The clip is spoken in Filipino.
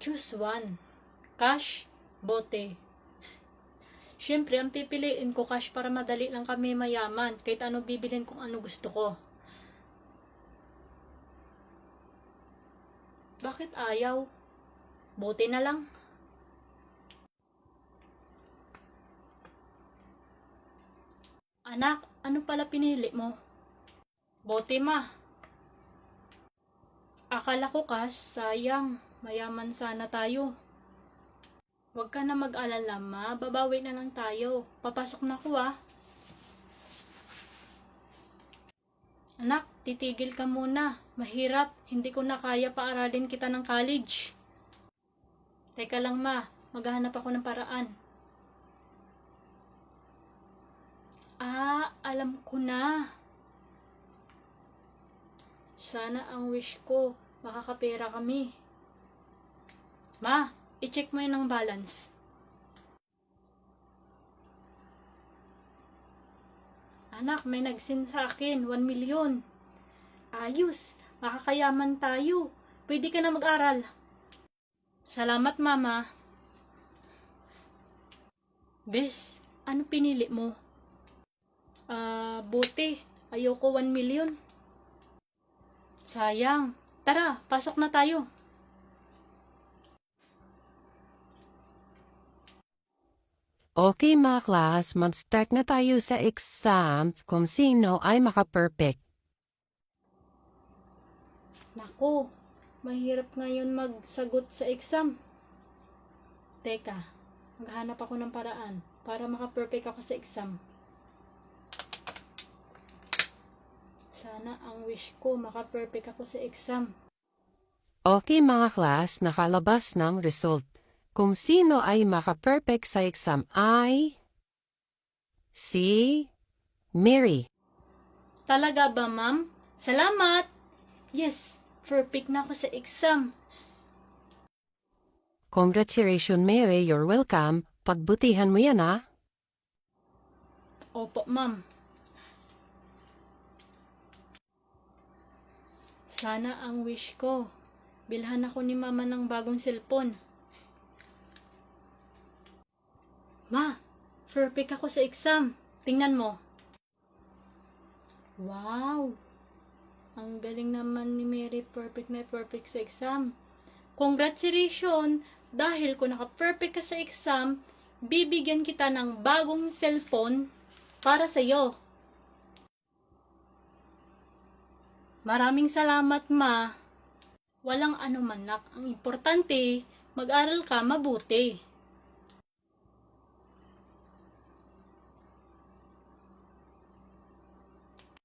Choose one. Cash, bote. Siyempre, ang pipiliin ko cash para madali lang kami mayaman. Kahit ano bibilin kung ano gusto ko. Bakit ayaw? Bote na lang. Anak, ano pala pinili mo? Bote ma. Akala ko cash, sayang. Mayaman sana tayo. Huwag ka na mag-alala ma, babawi na lang tayo. Papasok na ko ah. Anak, titigil ka muna. Mahirap, hindi ko na kaya paaralin kita ng college. Teka lang ma, maghahanap ako ng paraan. Alam ko na. Sana ang wish ko, makakapera kami. Ma, i-check mo yun ang balance. Anak, may nag-send sa akin, 1 million. Ayos, makakayaman tayo. Pwede ka na mag-aral. Salamat, Mama. Bes, ano pinili mo? Bote. Ayoko 1 million. Sayang. Tara, pasok na tayo. Okay mga class, mag-start na tayo sa exam kung sino ay maka-perfect. Naku, mahirap ngayon magsagot sa exam. Teka, maghanap ako ng paraan para maka-perfect ako sa exam. Sana ang wish ko maka-perfect ako sa exam. Okay mga class, nakalabas ng result. Kung sino ay maka-perfect sa exam ay si Mary. Talaga ba, ma'am? Salamat! Yes, perfect na ako sa exam. Congratulations Mary, you're welcome. Pagbutihan mo yan ah. Opo, ma'am. Sana ang wish ko. Bilhan ako ni mama ng bagong cellphone. Ma, perfect ako sa exam. Tingnan mo. Wow! Ang galing naman ni Mary, perfect na perfect sa exam. Congratulations! Dahil kung naka-perfect ka sa exam, bibigyan kita ng bagong cellphone para sa iyo. Maraming salamat, Ma. Walang anuman nak. Ang importante, mag-aral ka mabuti.